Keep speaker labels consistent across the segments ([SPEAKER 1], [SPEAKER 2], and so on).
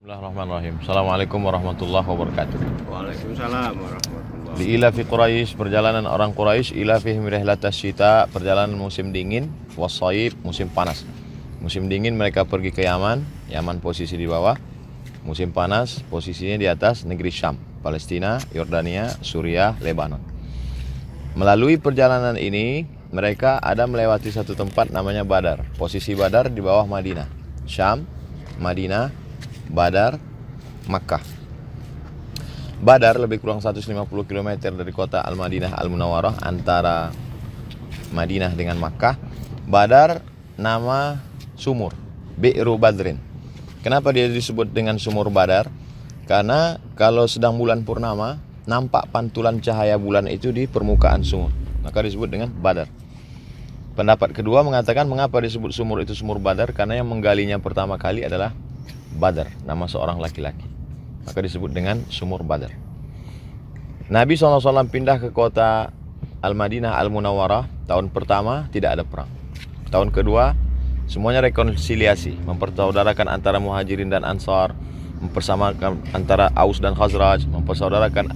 [SPEAKER 1] Bismillahirrahmanirrahim. Assalamualaikum warahmatullahi wabarakatuh.
[SPEAKER 2] Waalaikumsalam warahmatullahi.
[SPEAKER 1] Di ila fi Quraisy, perjalanan orang Quraisy, ila fihim rihlatas syita, perjalanan musim dingin, wasayib, musim panas. Musim dingin mereka pergi ke Yaman, Yaman posisi di bawah. Musim panas posisinya di atas negeri Syam, Palestina, Yordania, Suriah, Lebanon. Melalui perjalanan ini mereka ada melewati satu tempat namanya Badar. Posisi Badar di bawah Madinah. Syam, Madinah, Badar, Makkah. Badar lebih kurang 150 km dari kota Al-Madinah Al-Munawwarah, antara Madinah dengan Makkah. Badar nama sumur, Bi'ru Badrin. Kenapa dia disebut dengan sumur Badar? Karena kalau sedang bulan purnama, nampak pantulan cahaya bulan itu di permukaan sumur, maka disebut dengan Badar. Pendapat kedua mengatakan mengapa disebut sumur itu sumur Badar? Karena yang menggalinya pertama kali adalah Badar, nama seorang laki-laki, maka disebut dengan sumur Badar. Nabi SAW pindah ke kota Al-Madinah Al-Munawwarah. Tahun pertama tidak ada perang. Tahun kedua semuanya rekonsiliasi, mempersaudarakan antara Muhajirin dan Ansar, mempersamakan antara Aus dan Khazraj, mempersaudarakan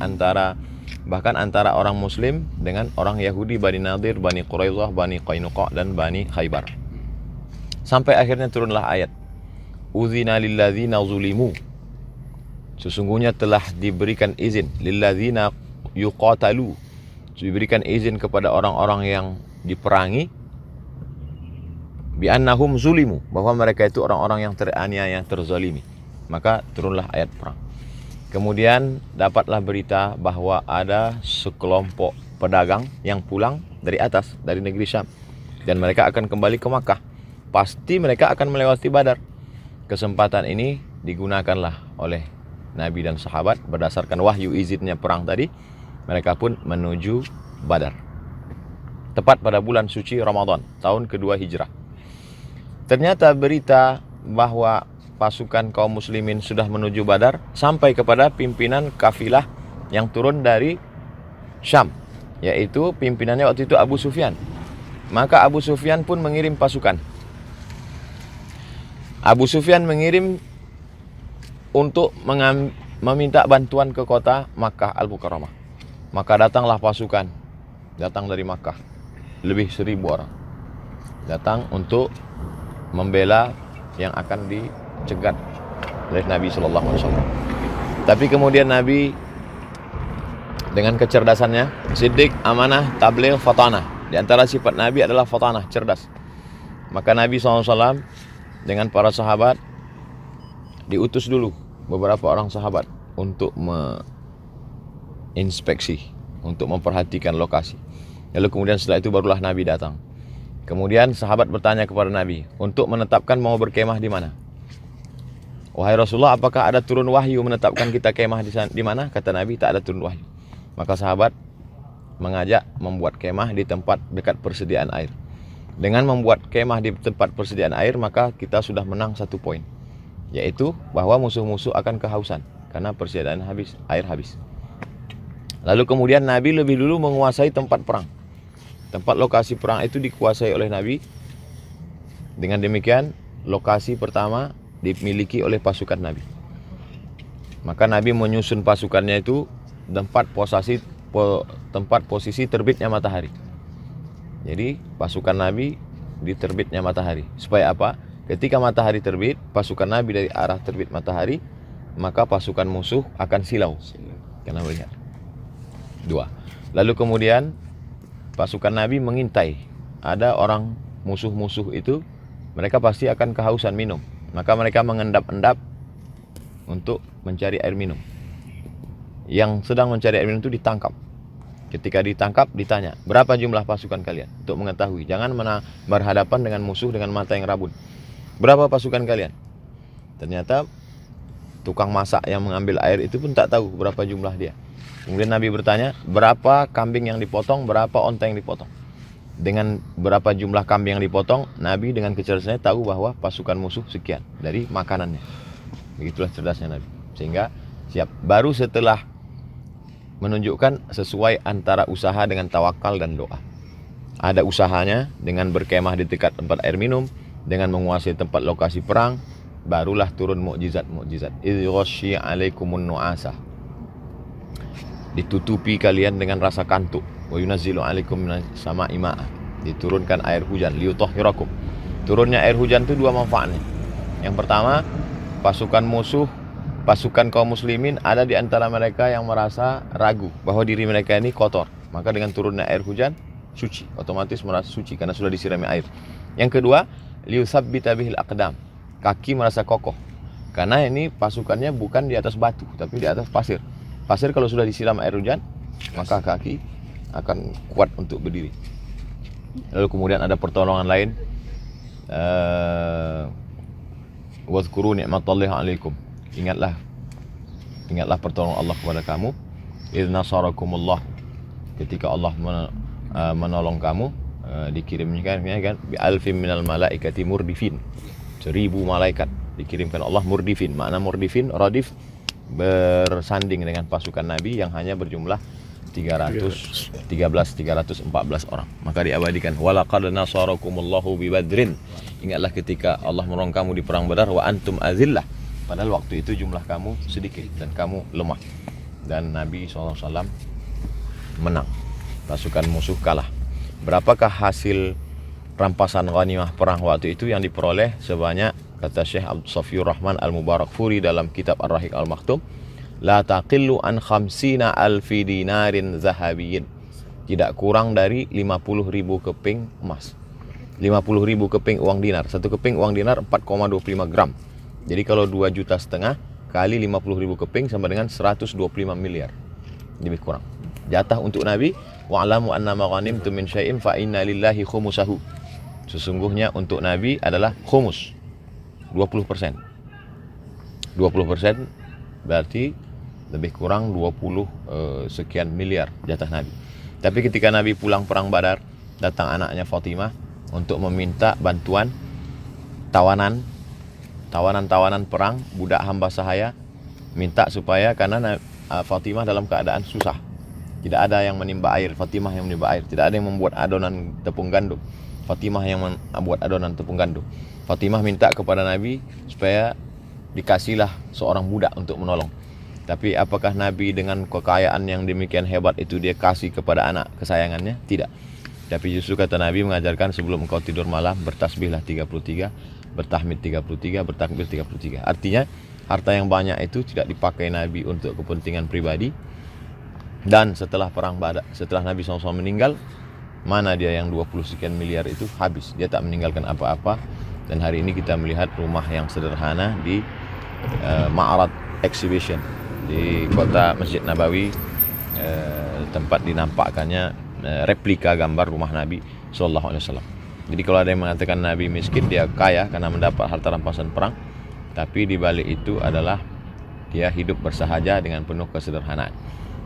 [SPEAKER 1] bahkan antara orang Muslim dengan orang Yahudi, Bani Nadir, Bani Quraidah, Bani Qainuqa, dan Bani Khaybar. Sampai akhirnya turunlah ayat Udzina lilladzina zulimu, sesungguhnya telah diberikan izin, lilladzina yuqatalu, diberikan izin kepada orang-orang yang diperangi, bi'annahum zulimu, bahwa mereka itu orang-orang yang teraniaya, terzalimi. Maka turunlah ayat perang. Kemudian dapatlah berita bahwa ada sekelompok pedagang yang pulang dari atas, dari negeri Syam, dan mereka akan kembali ke Makkah. Pasti mereka akan melewati Badar. Kesempatan ini digunakanlah oleh Nabi dan sahabat berdasarkan wahyu izinnya perang tadi. Mereka pun menuju Badar. Tepat pada bulan suci Ramadan, tahun kedua Hijrah. Ternyata berita bahwa pasukan kaum muslimin sudah menuju Badar sampai kepada pimpinan kafilah yang turun dari Syam, yaitu pimpinannya waktu itu Abu Sufyan. Maka Abu Sufyan pun mengirim pasukan. Abu Sufyan mengirim untuk meminta bantuan ke kota Makkah Al-Mukarramah. Maka datanglah pasukan, datang dari Makkah, lebih 1000 orang. Datang untuk membela yang akan dicegat oleh Nabi SAW. Tapi kemudian Nabi dengan kecerdasannya, siddiq, amanah, tabligh, fatanah. Di antara sifat Nabi adalah fatanah, cerdas. Maka Nabi SAW dengan para sahabat diutus dulu beberapa orang sahabat untuk menginspeksi, untuk memperhatikan lokasi. Lalu kemudian setelah itu barulah Nabi datang. Kemudian sahabat bertanya kepada Nabi untuk menetapkan mau berkemah di mana. Wahai Rasulullah, apakah ada turun wahyu menetapkan kita kemah di mana? Kata Nabi, tak ada turun wahyu. Maka sahabat mengajak membuat kemah di tempat dekat persediaan air. Dengan membuat kemah di tempat persediaan air, maka kita sudah menang 1 poin, yaitu bahwa musuh-musuh akan kehausan karena persediaan habis, air habis. Lalu kemudian Nabi lebih dulu menguasai tempat perang. Tempat lokasi perang itu dikuasai oleh Nabi. Dengan demikian lokasi pertama dimiliki oleh pasukan Nabi. Maka Nabi menyusun pasukannya itu tempat posisi terbitnya matahari. Jadi pasukan Nabi di terbitnya matahari. Supaya apa? Ketika matahari terbit, pasukan Nabi dari arah terbit matahari, maka pasukan musuh akan silau karena melihat. 2. Lalu kemudian pasukan Nabi mengintai. Ada orang musuh-musuh itu, mereka pasti akan kehausan minum. Maka mereka mengendap-endap untuk mencari air minum. Yang sedang mencari air minum itu ditangkap. Ketika ditangkap ditanya, berapa jumlah pasukan kalian? Untuk mengetahui, jangan berhadapan dengan musuh dengan mata yang rabun. Berapa pasukan kalian? Ternyata tukang masak yang mengambil air itu pun tak tahu berapa jumlah dia. Kemudian Nabi bertanya, berapa kambing yang dipotong, berapa onta yang dipotong. Dengan berapa jumlah kambing yang dipotong, Nabi dengan kecerdasannya tahu bahwa pasukan musuh sekian dari makanannya. Begitulah cerdasnya Nabi. Sehingga siap. Baru setelah menunjukkan sesuai antara usaha dengan tawakal dan doa. Ada usahanya dengan berkemah di dekat tempat air minum, dengan menguasai tempat lokasi perang, barulah turun mukjizat. Idh ghashyi 'alaikumun nu'asa. Ditutupi kalian dengan rasa kantuk. Wa yunazzilu 'alaikum minas sama'i ma'ah. Diturunkan air hujan liyutahhirakum. Turunnya air hujan itu dua manfaatnya. Yang pertama, pasukan kaum muslimin ada di antara mereka yang merasa ragu bahwa diri mereka ini kotor. Maka dengan turunnya air hujan, suci, otomatis merasa suci karena sudah disirami air. Yang kedua, liyutsabbita bihil aqdam. Kaki merasa kokoh. Karena ini pasukannya bukan di atas batu, tapi di atas pasir. Pasir kalau sudah disiram air hujan, maka kaki akan kuat untuk berdiri. Lalu kemudian ada pertolongan lain. Wadhkuru ni'matallahi 'alaikum. Ingatlah pertolongan Allah kepada kamu. Idz nasarakumullah. Ketika Allah menolong kamu, dikirimkan kan bi alfim minal malaikati murdifin. 1000 malaikat dikirimkan Allah murdifin. Makna murdifin, radif, bersanding dengan pasukan Nabi yang hanya berjumlah 314 orang. Maka diabadikan walaqad nasarakumullahu bi badrin. Ingatlah ketika Allah menolong kamu di perang Badar wa antum azillah. Padahal waktu itu jumlah kamu sedikit dan kamu lemah. Dan Nabi SAW menang. Pasukan musuh kalah. Berapakah hasil rampasan ghanimah perang waktu itu yang diperoleh? Sebanyak, kata Syekh Abdul Safiyur Rahman Al-Mubarakfuri dalam kitab Ar-Rahiq Al-Maktum, la taqillu an 50 alfi dinarin zahabiyyin. Tidak kurang dari 50.000 keping emas. 50.000 keping uang dinar. Satu keping uang dinar 4,25 gram. Jadi kalau 2,5 juta kali 50.000 keping sama dengan 125 miliar. Lebih kurang. Jatah untuk Nabi, wa'lamu anna ma ghanimtum min syai'in fa inna lillahi khumusahu. Sesungguhnya untuk Nabi adalah khumus. 20%. 20% berarti lebih kurang 20 sekian miliar jatah Nabi. Tapi ketika Nabi pulang perang Badar, datang anaknya Fatimah untuk meminta bantuan tawanan perang, budak hamba sahaya, minta supaya karena Fatimah dalam keadaan susah. Tidak ada yang menimba air, Fatimah yang menimba air. Tidak ada yang membuat adonan tepung gandum, Fatimah yang membuat adonan tepung gandum. Fatimah minta kepada Nabi supaya dikasihlah seorang budak untuk menolong. Tapi apakah Nabi dengan kekayaan yang demikian hebat itu dia kasih kepada anak kesayangannya? Tidak. Tapi justru kata Nabi mengajarkan sebelum engkau tidur malam, bertasbihlah 33, bertahmid 33, bertakbir 33. Artinya harta yang banyak itu tidak dipakai Nabi untuk kepentingan pribadi. Dan setelah perang Badar, setelah Nabi SAW meninggal, mana dia yang 20 sekian miliar itu habis. Dia tak meninggalkan apa-apa. Dan hari ini kita melihat rumah yang sederhana di Ma'arad Exhibition di kota Masjid Nabawi, tempat dinampakkannya replika gambar rumah Nabi SAW. Jadi kalau ada yang mengatakan Nabi miskin, dia kaya karena mendapat harta rampasan perang. Tapi di balik itu adalah dia hidup bersahaja dengan penuh kesederhanaan.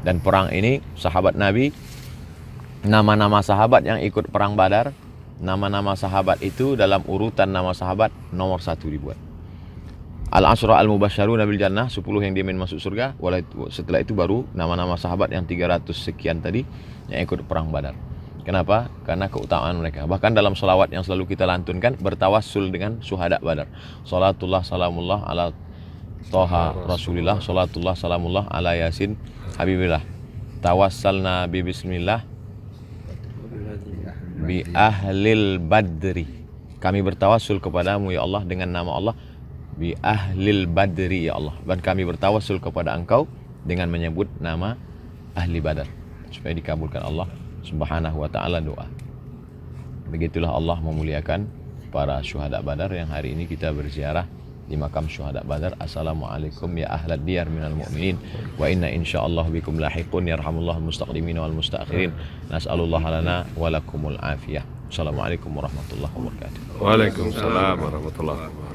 [SPEAKER 1] Dan perang ini sahabat Nabi, nama-nama sahabat yang ikut perang Badar, nama-nama sahabat itu dalam urutan nama sahabat nomor 1 dibuat. Al-Ashra Al-Mubasysyaruna bil Jannah, 10 yang dijamin masuk surga. Setelah itu baru nama-nama sahabat yang 300 sekian tadi yang ikut perang Badar. Kenapa? Karena keutamaan mereka. Bahkan dalam salawat yang selalu kita lantunkan, bertawassul dengan syuhada Badar. Salatullah salamullah ala Toha Rasulillah, salatullah salamullah ala Yasin Habibillah. Tawassalna bi bismillah bi ahlil badri. Kami bertawassul kepadamu ya Allah dengan nama Allah, bi ahlil badri ya Allah. Dan kami bertawassul kepada engkau dengan menyebut nama ahli Badar, supaya dikabulkan Allah Subhanahu wa ta'ala doa. Begitulah Allah memuliakan para syuhada Badar yang hari ini kita berziarah di makam syuhada Badar. Assalamualaikum ya ahlad diyar minal mu'minin wa inna insyaallah bikum lahiqun yarhamullahu al-mustaqdimin wal mustaakhirin. Nas'alullah lana wa lakumul afiyah. Assalamualaikum warahmatullahi wabarakatuh.
[SPEAKER 2] Waalaikumsalam warahmatullahi wabarakatuh.